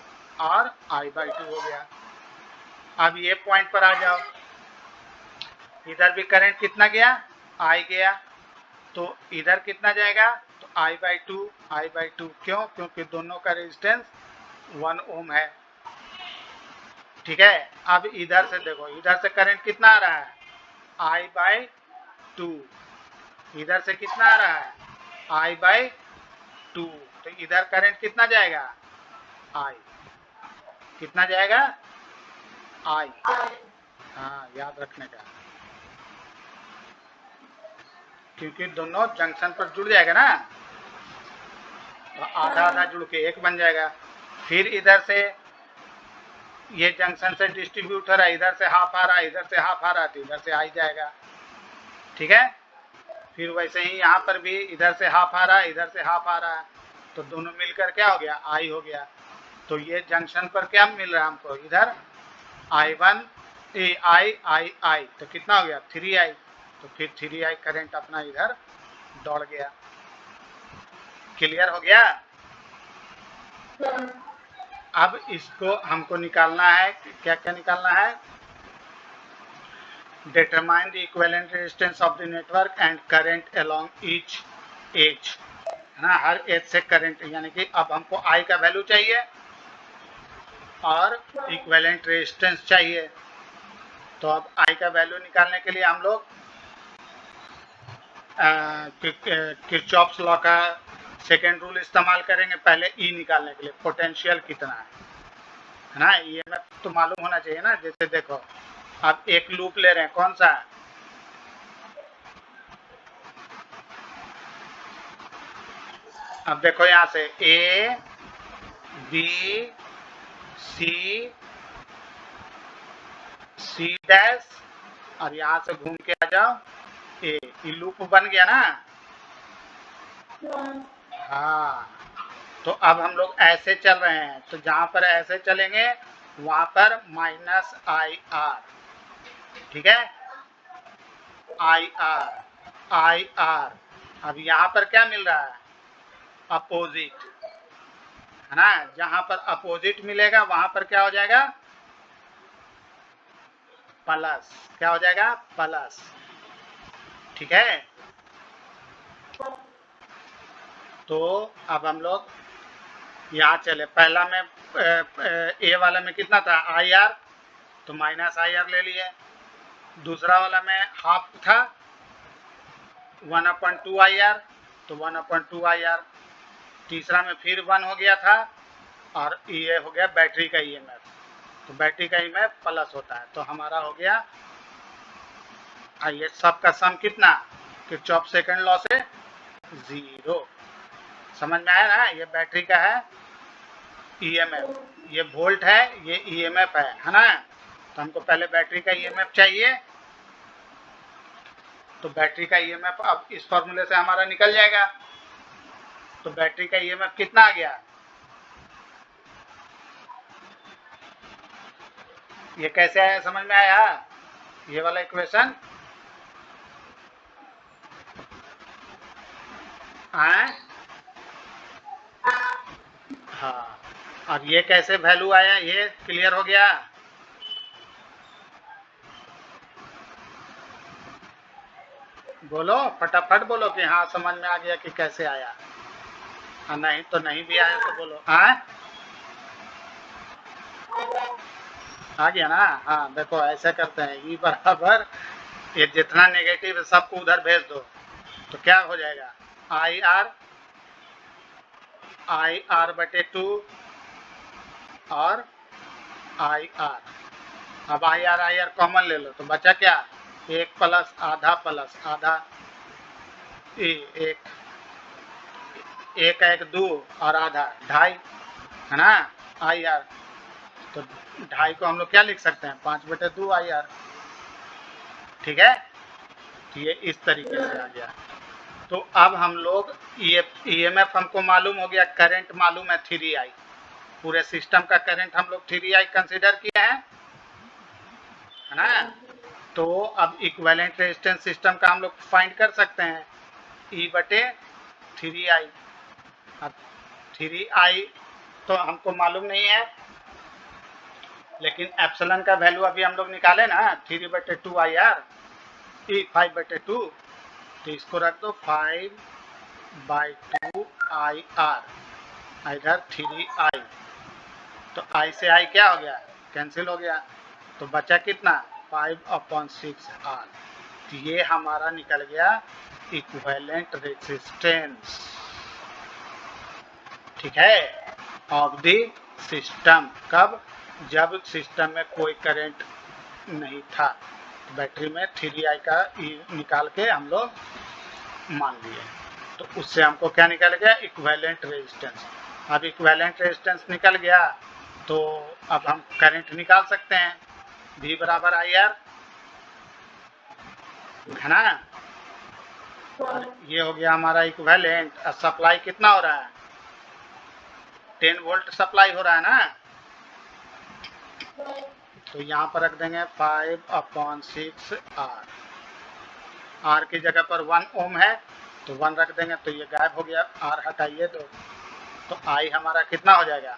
और I/2 हो गया। अब ये पॉइंट पर आ जाओ, इधर भी करंट कितना गया, आई गया, तो इधर कितना जाएगा, तो I/2 क्यों, क्योंकि दोनों का रेजिस्टेंस 1 ओम है, ठीक है। अब इधर से देखो, इधर से करंट कितना आ रहा है, I/2, इधर से कितना आ रहा है, I/2, तो इधर करंट कितना जाएगा, I, कितना जाएगा, I, हाँ याद रखने का, क्योंकि दोनों जंक्शन पर जुड़ जाएगा ना, तो आधा आधा जुड़ के एक बन जाएगा। फिर इधर से ये जंक्शन से डिस्ट्रीब्यूट हो रहा है, इधर से हाफ आ रहा है, इधर से हाफ आ रहा है, तो इधर से आई जाएगा, ठीक है। फिर वैसे ही यहाँ पर भी इधर से हाफ आ रहा है, इधर से हाफ आ रहा है, तो दोनों मिलकर क्या हो गया, आई हो गया। तो ये जंक्शन पर क्या मिल रहा है हमको, इधर I1 आई, तो कितना हो गया, 3I, तो फिर 3I करंट अपना इधर दौड़ गया। क्लियर हो गया। अब इसको हमको निकालना है, क्या क्या निकालना है, determine the equivalent resistance of the network and current along each edge, है ना, हर एज से करंट, यानी कि अब हमको I का वैल्यू चाहिए और इक्विवेलेंट रेजिस्टेंस चाहिए। तो अब I का वैल्यू निकालने के लिए हम लोग किरचॉफ्स लॉ का सेकेंड रूल इस्तेमाल करेंगे। पहले E निकालने के लिए पोटेंशियल कितना है ना, ये तो मालूम होना चाहिए ना। जैसे देखो, अब एक लूप ले रहे हैं, कौन सा, अब देखो यहाँ से A B C डैश और यहाँ से घूम के आ जाओ A, ये लूप बन गया ना। हाँ, तो अब हम लोग ऐसे चल रहे हैं, तो जहां पर ऐसे चलेंगे वहां पर माइनस आई आर, ठीक है, आई आर। अब यहाँ पर क्या मिल रहा है, अपोजिट, है ना। जहां पर अपोजिट मिलेगा वहां पर क्या हो जाएगा, प्लस, क्या हो जाएगा, प्लस, ठीक है। तो अब हम लोग यहाँ चले, पहला में ए वाला में कितना था, आई आर, तो माइनस आई आर ले लिए। दूसरा वाला में हाफ था 1/2 आई आर, तो 1/2 आई आर। तीसरा में फिर 1 हो गया था, और ये हो गया बैटरी का ईएमएफ, तो बैटरी का ईएमएफ प्लस होता है, तो हमारा हो गया, आइए सबका सम कितना, किरचॉफ सेकंड लॉ से 0। समझ में आया ना, ये बैटरी का है ईएमएफ, ये वोल्ट है, ये ईएमएफ है ना। तो हमको पहले बैटरी का ईएमएफ चाहिए, तो बैटरी का ईएमएफ अब इस फॉर्मूले से हमारा निकल जाएगा। तो बैटरी का ईएमएफ कितना आ गया, ये कैसे आया, समझ में आया, ये वाला इक्वेशन आए। हाँ, और ये कैसे वैल्यू आया, ये क्लियर हो गया। बोलो फटाफट बोलो कि हाँ समझ में आ गया कि कैसे आया, और नहीं तो नहीं भी आया तो बोलो। हाँ आ गया ना। हाँ देखो ऐसे करते हैं, ई बराबर ये जितना नेगेटिव है सबको उधर भेज दो, तो क्या हो जाएगा, आई आर बटे 2 और आई आर। अब आई आर कॉमन ले लो, तो बचा क्या, एक प्लस आधा, एक एक 2 और आधा 2.5, है ना, आई आर। तो 2.5 को हम लोग क्या लिख सकते हैं, 5/2 आई आर, ठीक है। तो ये इस तरीके से आ गया। तो अब हम लोग ईएमएफ हमको मालूम हो गया, करंट मालूम है 3I, पूरे सिस्टम का करंट हम लोग 3I कंसीडर किए हैं, है ना। तो अब इक्विवेलेंट रेजिस्टेंस सिस्टम का हम लोग फाइंड कर सकते हैं, E/3I। अब 3I तो हमको मालूम नहीं है, लेकिन एप्सिलॉन का वैल्यू अभी हम लोग निकाले ना, 3/2 आई आर, 5/2, तो इसको रख दो 5/2 आई आर, इधर 3I, तो I से I क्या हो गया, कैंसिल हो गया, तो बचा कितना, 5/6 आर। तो ये हमारा निकल गया इक्विवेलेंट रेजिस्टेंस, ठीक है, ऑफ द सिस्टम। कब, जब सिस्टम में कोई करंट नहीं था, तो बैटरी में 3I का निकाल के हम लोग मान लिए, तो उससे हमको क्या निकल गया, इक्विवेलेंट रेजिस्टेंस। अब इक्विवेलेंट रेजिस्टेंस निकल गया, तो अब हम करंट निकाल सकते हैं, V बराबर आई आर, है ना। और ये हो गया हमारा इक्विवेलेंट। सप्लाई कितना हो रहा है, 10 वोल्ट सप्लाई हो रहा है ना, तो यहाँ पर रख देंगे 5/6 आर, आर की जगह पर 1 ओम है, तो 1 रख देंगे, तो ये गायब हो गया, आर हटाइए तो आई हमारा कितना हो जाएगा,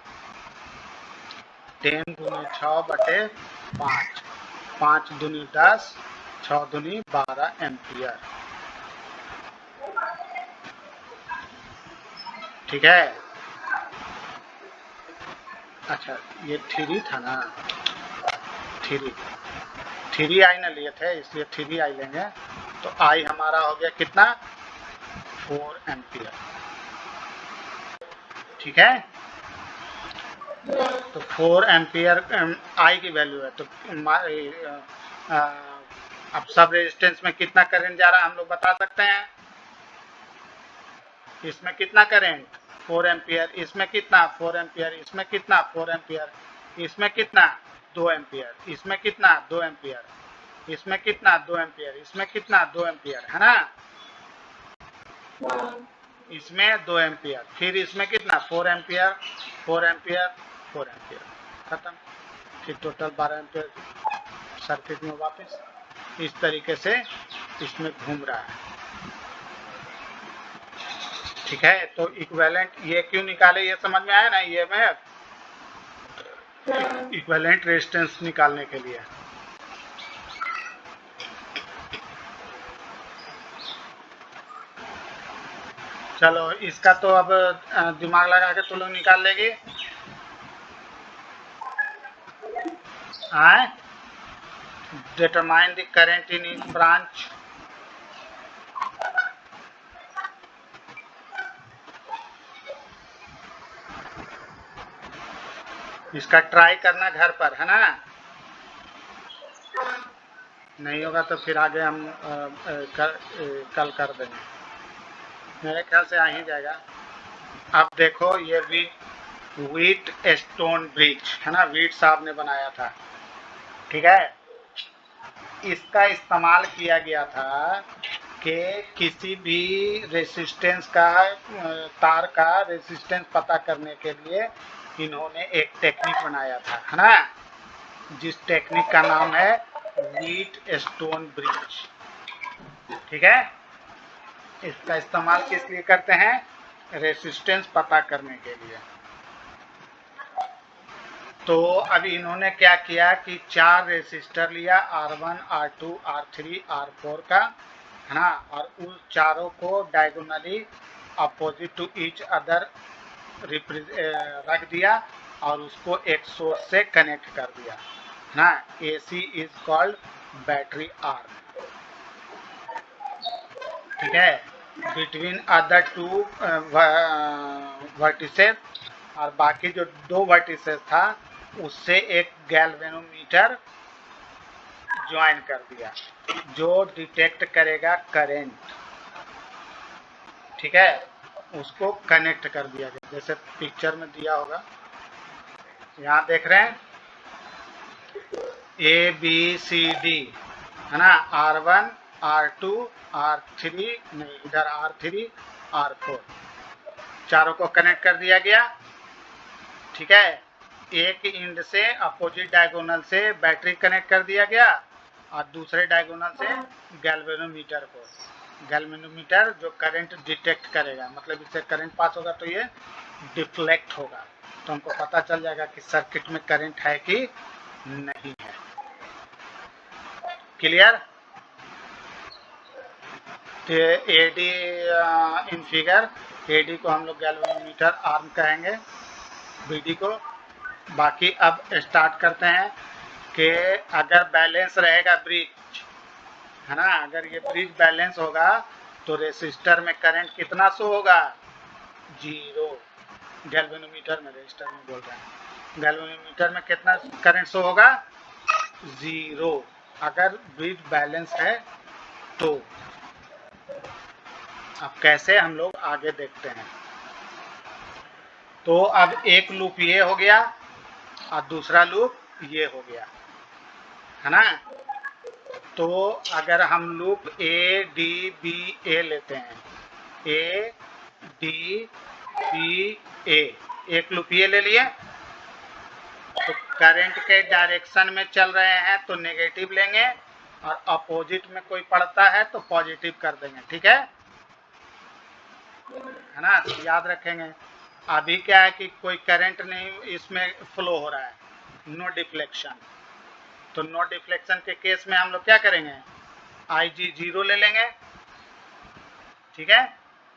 10 दूनी 6/5, 5 दूनी 10, 6 दूनी 12 एम्पियर, ठीक है। अच्छा ये 3 था ना, 3I ना लिए थे, इसलिए 3I लेंगे, तो आई हमारा हो गया कितना, 4 एम्पियर, ठीक है। तो 4 एम्पियर आई की वैल्यू है, तो अब सब रेजिस्टेंस में कितना करंट जा रहा है हम लोग बता सकते हैं, इसमें कितना करंट, 4 एम्पियर, इसमें कितना 4 एम्पियर, इसमें कितना 4 एम्पियर, इसमें कितना 2 एम्पियर, इसमें कितना 2 एम्पियर, इसमें कितना 2 एम्पियर, इसमें कितना 2 एम्पियर है ना, इसमें 2 एम्पियर, फिर इसमें कितना 4 एम्पियर 4 एम्पियर 4 एम्पियर, खत्म। फिर टोटल 12 एम्पियर सर्किट में वापस इस तरीके से इसमें घूम रहा है। ठीक है, तो इक्विवेलेंट ये क्यों निकाले ये समझ में आया ना, ये में इक्विवेलेंट रेजिस्टेंस निकालने के लिए। चलो इसका तो अब दिमाग लगा के तुम लोग निकाल लेगी। आए determine the current in each branch। इसका ट्राई करना घर पर, है ना, नहीं होगा तो फिर आगे हम कल कर देंगे, मेरे ख्याल से आ ही जाएगा। अब देखो ये व्हीट स्टोन ब्रिज है ना, व्हीट साहब ने बनाया था, ठीक है। इसका इस्तेमाल किया गया था कि किसी भी रेसिस्टेंस का तार का रेसिस्टेंस पता करने के लिए इन्होंने एक टेक्निक बनाया था, है ना, जिस टेक्निक का नाम है व्हीट स्टोन ब्रिज। ठीक है, इसका इस्तेमाल किस लिए करते हैं, रेसिस्टेंस पता करने के लिए। तो अभी इन्होंने क्या किया कि 4 रेसिस्टर लिया, R1 R2 R3 R4 का, है ना, और उस चारों को diagonally opposite to each other रख दिया और उसको एक सोर्स से कनेक्ट कर दिया, है ना। AC is called battery arm. ठीक है, बिटवीन अदर 2 वर्टिसेस, और बाकी जो 2 वर्टिसेस था उससे एक गैल्वेनोमीटर ज्वाइन कर दिया जो डिटेक्ट करेगा करंट। ठीक है, उसको कनेक्ट कर दिया गया, जैसे पिक्चर में दिया होगा, यहाँ देख रहे हैं ABCD, है ना, R1 R2 R3, नहीं इधर R3 R4, चारों को कनेक्ट कर दिया गया। ठीक है, एक इंड से अपोजिट डायगोनल से बैटरी कनेक्ट कर दिया गया और दूसरे डायगोनल से गैल्वेनोमीटर को, गैल्वेनोमीटर जो करंट डिटेक्ट करेगा, मतलब इससे करंट पास होगा तो ये डिफ्लेक्ट होगा, तो हमको पता चल जाएगा कि सर्किट में करंट है कि नहीं है। Clear. AD in figure, AD को हम लोग गैल्वेनोमीटर आर्म कहेंगे, बीडी को। बाकी अब स्टार्ट करते हैं कि अगर बैलेंस रहेगा ब्रिज, है ना, अगर ये ब्रिज बैलेंस होगा तो रेसिस्टर में करंट कितना शो होगा, 0। गैल्वेनोमीटर में, रेजिस्टर में बोल रहे हैं, गैल्वेनोमीटर में कितना करंट शो होगा, 0, अगर ब्रिज बैलेंस है तो। अब कैसे हम लोग आगे देखते हैं। तो अब एक लूप ये हो गया और दूसरा लूप ये हो गया, है ना। तो अगर हम लूप ADBA लेते हैं, ADBA, एक लूप ये ले लिए, तो करंट के डायरेक्शन में चल रहे हैं तो नेगेटिव लेंगे और अपोजिट में कोई पड़ता है तो पॉजिटिव कर देंगे। ठीक है ना, तो याद रखेंगे। अभी क्या है कि कोई करंट नहीं इसमें फ्लो हो रहा है, नो डिफ्लेक्शन, तो नो डिफ्लेक्शन के केस में हम लोग क्या करेंगे, IG 0 ले लेंगे। ठीक है,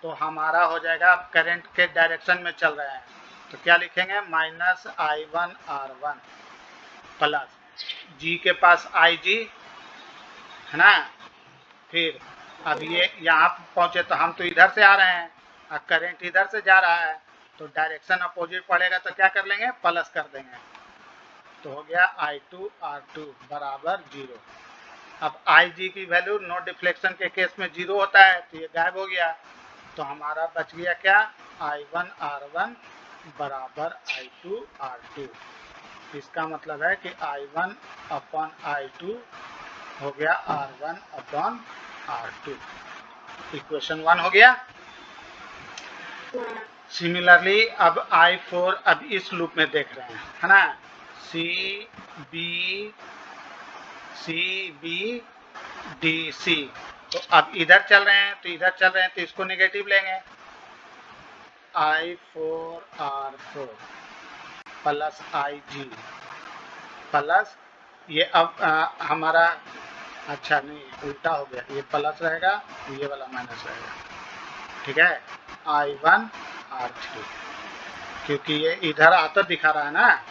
तो हमारा हो जाएगा, अब करंट के डायरेक्शन में चल रहा है तो क्या लिखेंगे, -I1 R1 प्लस G के पास IG, है ना। फिर अब ये यहाँ पहुंचे तो हम तो इधर से आ रहे हैं और करंट इधर से जा रहा है, तो डायरेक्शन अपोजिट पड़ेगा तो क्या कर लेंगे, प्लस कर देंगे, तो हो गया I2 R2 बराबर 0। अब IG की वैल्यू नो डिफ्लेक्शन के केस में 0 होता है तो ये गायब हो गया, तो हमारा बच गया क्या, I1 R1 बराबर I2 R2। इसका मतलब है कि I1 अपॉन I2 हो गया R1 अपॉन R2, इक्वेशन 1 हो गया। सिमिलरली अब I4 अब इस लूप में देख रहे हैं, है ना, C B D C, तो अब इधर चल रहे हैं तो इसको नेगेटिव लेंगे, I4 R4 plus IG plus ये अब हमारा, अच्छा नहीं उल्टा हो गया, ये प्लस रहेगा ये वाला माइनस रहेगा, ठीक है, I1 R3, क्योंकि ये इधर आता दिखा रहा है ना,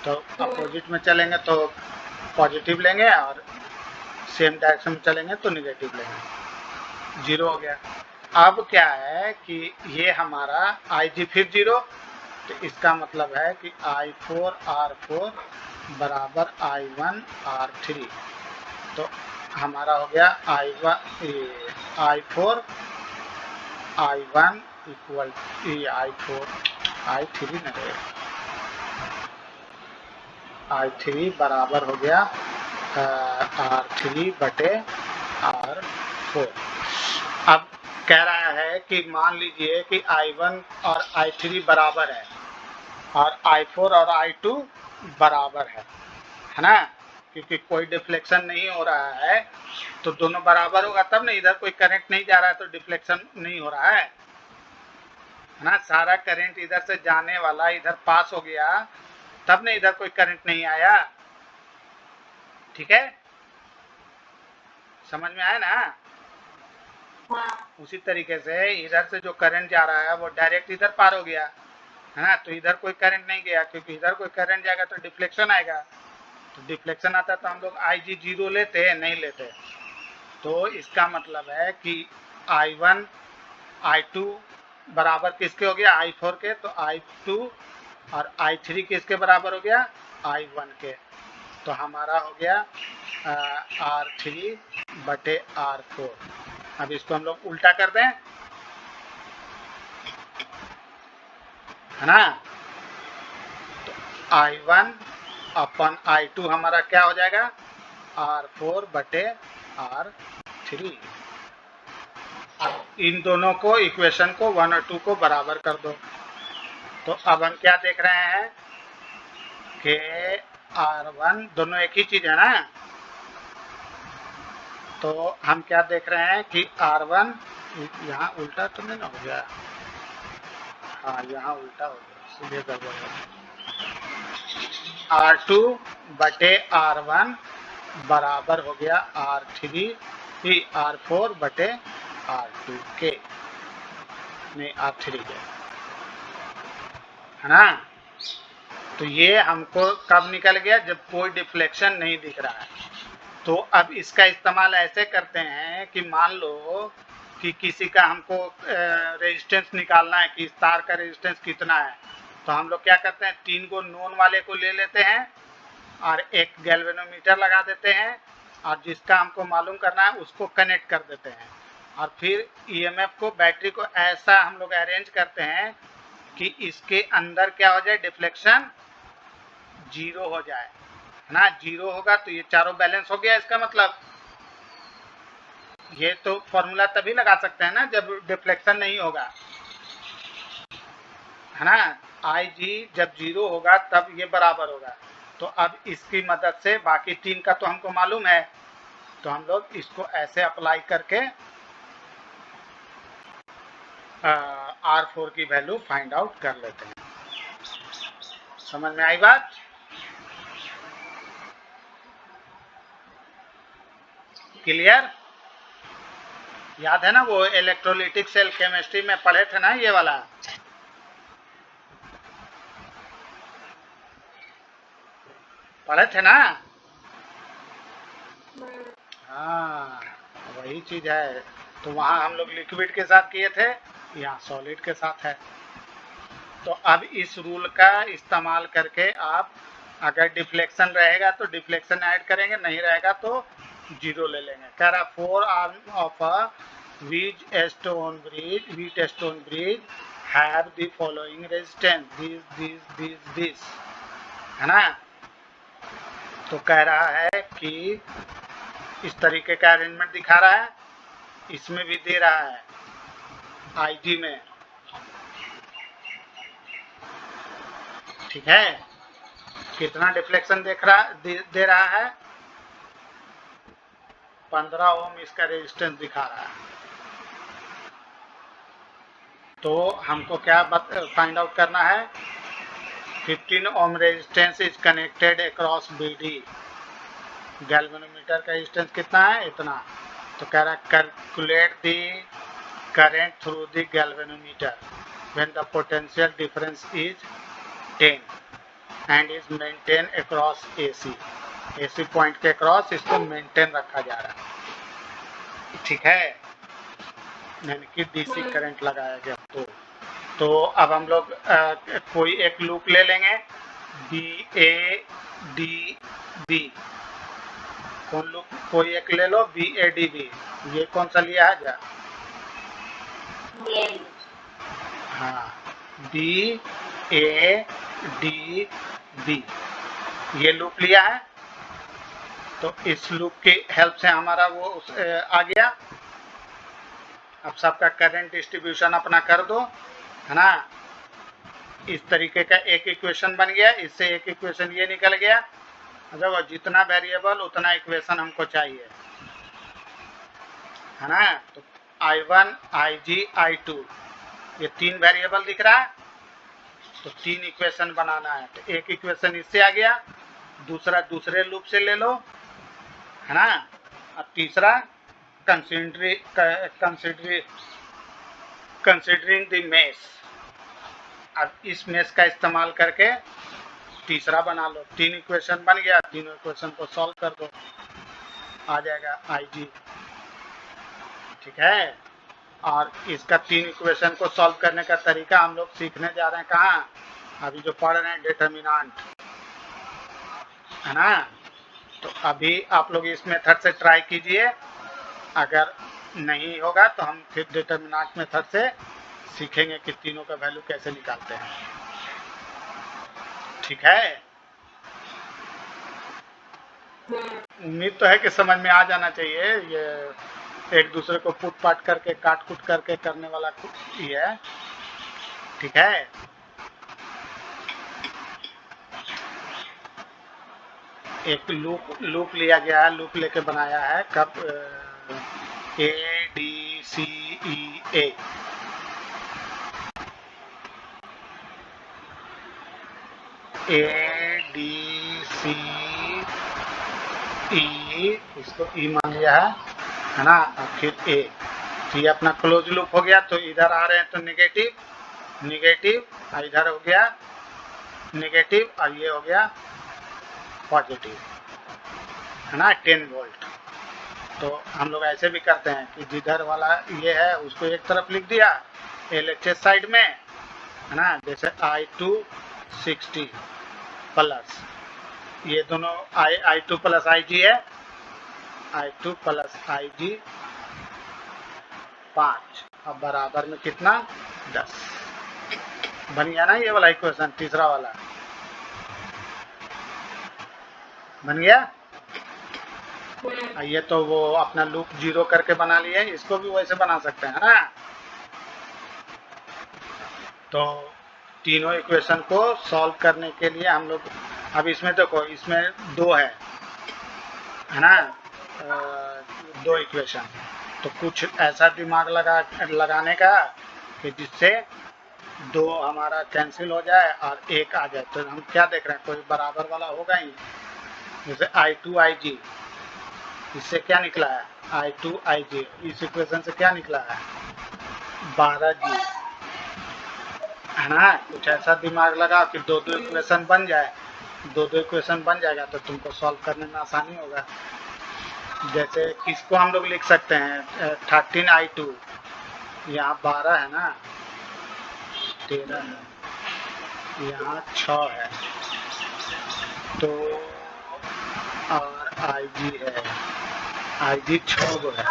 तो अपोजिट में चलेंगे तो पॉजिटिव लेंगे और सेम डायरेक्शन में चलेंगे तो निगेटिव लेंगे, 0 हो गया। अब क्या है कि ये हमारा IG फिर 0, तो इसका मतलब है कि I4 R4 बराबर I1 R3, तो हमारा हो गया I4 I1 equal I4 I3 नहीं, I3 बराबर हो गया R3 बटे R4। अब कह रहा है कि मान लीजिए कि I1 और I3 बराबर है और I4 और I2 बराबर है ना, क्योंकि कोई डिफ्लेक्शन नहीं हो रहा है, तो दोनों बराबर होगा तब ना, इधर कोई करंट नहीं जा रहा है तो डिफ्लेक्शन नहीं हो रहा है ना, सारा करंट इधर से जाने वाला इधर पास हो गया तब ना इधर कोई करंट नहीं आया, ठीक है, समझ में आया ना। उसी तरीके से इधर से जो करंट जा रहा है वो डायरेक्ट इधर पार हो गया, है ना, तो इधर कोई करंट नहीं गया, क्योंकि इधर कोई करंट जाएगा तो डिफ्लेक्शन आएगा, तो डिफ्लेक्शन आता तो हम लोग IG 0 लेते नहीं लेते, तो इसका मतलब है कि I1 I2 बराबर किसके हो गया, I4 के, तो I2 और I3 किसके बराबर हो गया, I1 के, तो हमारा हो गया R3 बटे R4। अब इसको हम लोग उल्टा कर दें, है ना, तो I1 अपन I2 हमारा क्या हो जाएगा, R4 बटे R3। अब इन दोनों को इक्वेशन को 1 और 2 को बराबर कर दो, तो अब हम क्या देख रहे हैं कि R1 दोनों एक ही चीज है ना, तो हम क्या देख रहे हैं कि R1 यहाँ उल्टा तो नहीं ना हो गया, हाँ यहाँ उल्टा हो गया, सीधे कर देंगे, R2 बटे R1 बराबर हो गया R3 R4 बटे R2 के, नहीं R3 के, है ना, तो ये हमको कब निकल गया, जब कोई डिफ्लेक्शन नहीं दिख रहा है। तो अब इसका इस्तेमाल ऐसे करते हैं कि मान लो कि किसी का हमको रेजिस्टेंस निकालना है कि इस तार का रेजिस्टेंस कितना है, तो हम लोग क्या करते हैं, 3 को नोन वाले को ले लेते हैं और एक गैल्वेनोमीटर लगा देते हैं और जिसका हमको मालूम करना है उसको कनेक्ट कर देते हैं, और फिर EMF को, बैटरी को ऐसा हम लोग अरेंज करते हैं कि इसके अंदर क्या हो जाए, डिफ्लेक्शन 0 हो जाए, है ना, 0 होगा तो ये चारों बैलेंस हो गया, इसका मतलब ये तो फॉर्मूला तभी लगा सकते हैं ना जब डिफ्लेक्शन नहीं होगा, है ना, IG जब 0 होगा तब ये बराबर होगा, तो अब इसकी मदद से बाकी 3 का तो हमको मालूम है, तो हम लोग इसको ऐसे अप्लाई करके R4 की वैल्यू फाइंड आउट कर लेते हैं। समझ में आई बात, क्लियर, याद है ना वो इलेक्ट्रोलिटिक सेल केमिस्ट्री में पढ़े थे ना ये वाला, पढ़े थे ना, हाँ वही चीज है, तो वहाँ हम लोग लिक्विड के साथ किए थे, यहाँ सॉलिड के साथ है, तो अब इस रूल का इस्तेमाल करके आप अगर डिफ्लेक्शन रहेगा तो डिफ्लेक्शन ऐड करेंगे, नहीं रहेगा तो 0 ले लेंगे। कह रहा 4 arm of a wheat stone bridge have the following resistance this, है ना, तो कह रहा है कि इस तरीके का अरेंजमेंट दिखा रहा है, इसमें भी दे रहा है IG में, ठीक है। कितना डिफ्लेक्शन दे रहा है, 15 ओम इसका रेजिस्टेंस दिखा रहा है। तो हमको क्या फाइंड आउट करना है, 15 ohm resistance is connected across BD। Galvanometer का रेजिस्टेंस कितना है, इतना। तो कह रहा है calculate the current through the galvanometer when the potential difference is 10 and is maintain across AC point के अक्रॉस इसको मेंटेन रखा जा रहा है, ठीक है, यानी कि DC करंट लगाया गया। तो अब हम लोग कोई एक लूप ले लेंगे, BADB। कौन लूप, कोई एक ले लो, BADB। ये कौन सा लिया है क्या, हाँ, BADB ये लूप लिया है। तो इस लूप की हेल्प से हमारा वो आ गया। अब सबका करंट डिस्ट्रीब्यूशन अपना कर दो, है ना। इस तरीके का एक इक्वेशन बन गया, इससे एक इक्वेशन ये निकल गया। देखो जितना वेरिएबल उतना इक्वेशन हमको चाहिए, है ना। तो I1 IG I2 ये 3 वेरिएबल दिख रहा है, तो 3 इक्वेशन बनाना है। तो एक इक्वेशन इससे आ गया, दूसरा दूसरे लूप से ले लो, है ना। अब तीसरा कंसिडरिंग द मेश। अब इस मेश का इस्तेमाल करके तीसरा बना लो। 3 इक्वेशन बन गया, तीनों इक्वेशन को सॉल्व कर दो, आ जाएगा IG, ठीक है। और इसका 3 इक्वेशन को सॉल्व करने का तरीका हम लोग सीखने जा रहे हैं, कहाँ, अभी जो पढ़ रहे हैं डिटर्मिनेंट, है ना। तो अभी आप लोग इस मेथड से ट्राई कीजिए, अगर नहीं होगा तो हम फिर डिटर्मिनेंट मेथड से सीखेंगे कि तीनों का वैल्यू कैसे निकालते हैं, ठीक है। उम्मीद तो है कि समझ में आ जाना चाहिए। ये एक दूसरे को पुट पाट करके काट कुट करके करने वाला ये है, ठीक है। एक लूप लिया गया है, लूप लेके बनाया है, कब ADCEA, ADCE, इसको E मान लिया है ना, और फिर A। तो ये अपना क्लोज लूप हो गया। तो इधर आ रहे हैं तो नेगेटिव, इधर हो गया नेगेटिव, और ये हो गया पॉजिटिव, है ना, 10 वोल्ट। तो हम लोग ऐसे भी करते हैं कि जिधर वाला ये है उसको एक तरफ लिख दिया LHS साइड में, है ना, जैसे I2 60 प्लस, ये दोनों I2 प्लस IG है, I2 प्लस IG 5, अब बराबर में कितना, 10। बन गया ना ये वाला इक्वेशन, तीसरा वाला बन गया। ये तो वो अपना लूप 0 करके बना लिए, इसको भी वैसे बना सकते हैं ना। तो तीनों इक्वेशन को सॉल्व करने के लिए हम लोग, अब इसमें देखो, इसमें 2 है ना, 2 इक्वेशन। तो कुछ ऐसा दिमाग लगाने का कि जिससे 2 हमारा कैंसिल हो जाए और 1 आ जाए। तो हम क्या देख रहे हैं, कोई बराबर वाला होगा ही। जैसे I2 IG, इससे क्या निकला है, I2 IG, इस इक्वेशन से क्या निकला है, 12G, है ना। कुछ ऐसा दिमाग लगा कि 2 इक्वेशन बन जाए, 2 इक्वेशन बन जाएगा तो तुमको सॉल्व करने में आसानी होगा। जैसे किसको हम लोग लिख सकते हैं, 13 I2, यहाँ 12 है ना, 13 है, यहाँ 6 है, तो और IG है, IG 6 गो है।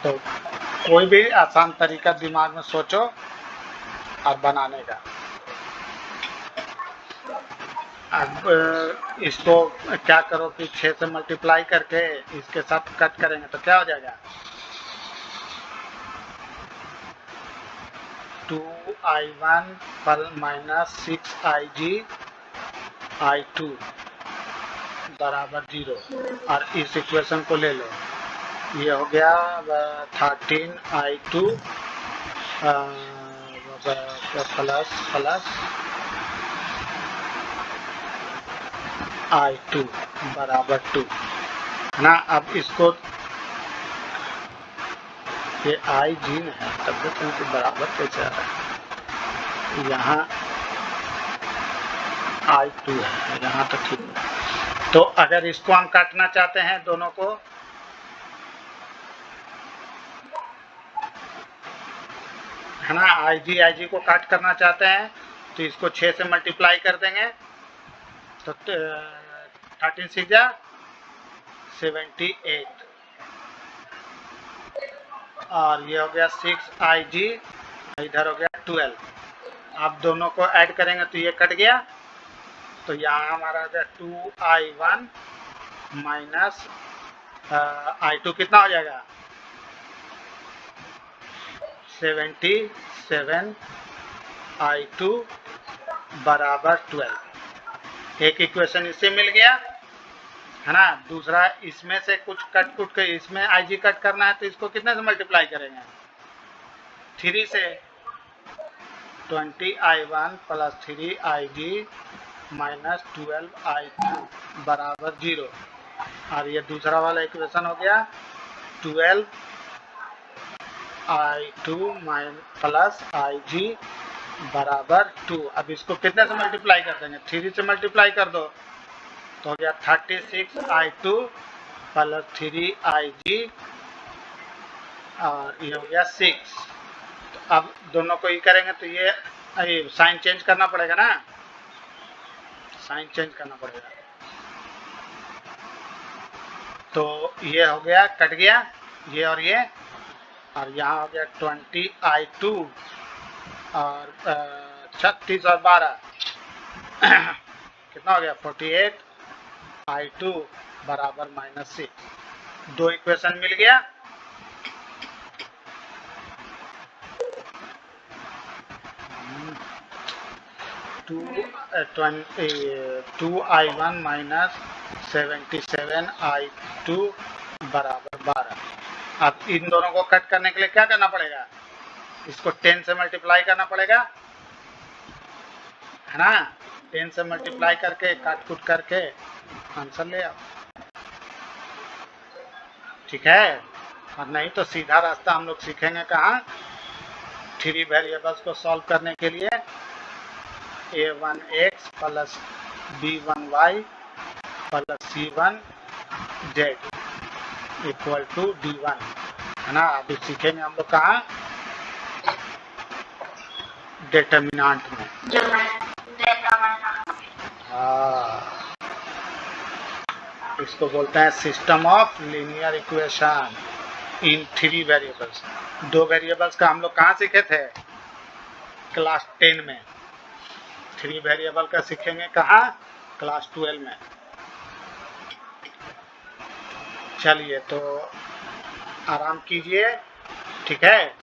तो कोई भी आसान तरीका दिमाग में सोचो और बनाने का। अब इसको क्या करो कि 6 से मल्टीप्लाई करके इसके साथ कट करेंगे तो क्या हो जाएगा 2i1 पर माइनस 6ig i2 बराबर 0 और इस इक्वेशन को ले लो ये हो गया 13i2 प्लस प्लस i2 बराबर 2 है ना। अब इसको ये आई जी में है तब तो बराबर कैसे आ रहा है यहाँ i2 है यहाँ तो ठीक है। तो अगर इसको हम काटना चाहते हैं दोनों को है ना आई जी को काट करना चाहते हैं तो इसको 6 से मल्टीप्लाई कर देंगे तो 13 6 जा 78 और ये हो गया 6ig इधर हो गया 12 आप दोनों को ऐड करेंगे तो ये कट गया तो यहाँ हमारा हो गया 2i1 माइनस i2 कितना हो जाएगा 77 i2 बराबर 12 एक इक्वेशन इससे मिल गया है ना। दूसरा इसमें से कुछ कट कुट के इसमें आईजी कट करना है तो इसको कितने से मल्टीप्लाई करेंगे 3 से 20i1 plus 3ig minus 12i2 बराबर 0 और ये दूसरा वाला इक्वेशन हो गया 12i2 प्लस ig बराबर 2। अब इसको कितने से मल्टीप्लाई कर देंगे 3 से मल्टीप्लाई कर दो तो हो गया 36i2 प्लस 3ig और ये हो गया 6। तो अब दोनों को ही करेंगे तो ये साइन चेंज करना पड़ेगा ना साइन चेंज करना पड़ेगा तो ये हो गया कट गया ये और यहाँ हो गया 20i2 और 36 और 12 कितना हो गया 48i2 बराबर -6 दो इक्वेशन मिल गया। 2i1 माइनस 77i2 बराबर 12। अब इन दोनों को कट करने के लिए क्या करना पड़ेगा इसको 10 से मल्टीप्लाई करना पड़ेगा है ना 10 से मल्टीप्लाई करके काट कुट करके आंसर ले आओ ठीक है। और नहीं तो सीधा रास्ता हम लोग सीखेंगे कहाँ 3 वेरिएबल्स को सॉल्व करने के लिए a1x plus b1y plus c1z equal to d1 है ना। अभी सीखेंगे हम लोग कहाँ डिटर्मिनेंट में हाँ इसको बोलते हैं system of linear equation in 3 variables. 2 variables का हम लोग कहाँ सीखे थे क्लास 10 में 3 वेरिएबल का सीखेंगे कहाँ क्लास 12 में। चलिए तो आराम कीजिए ठीक है।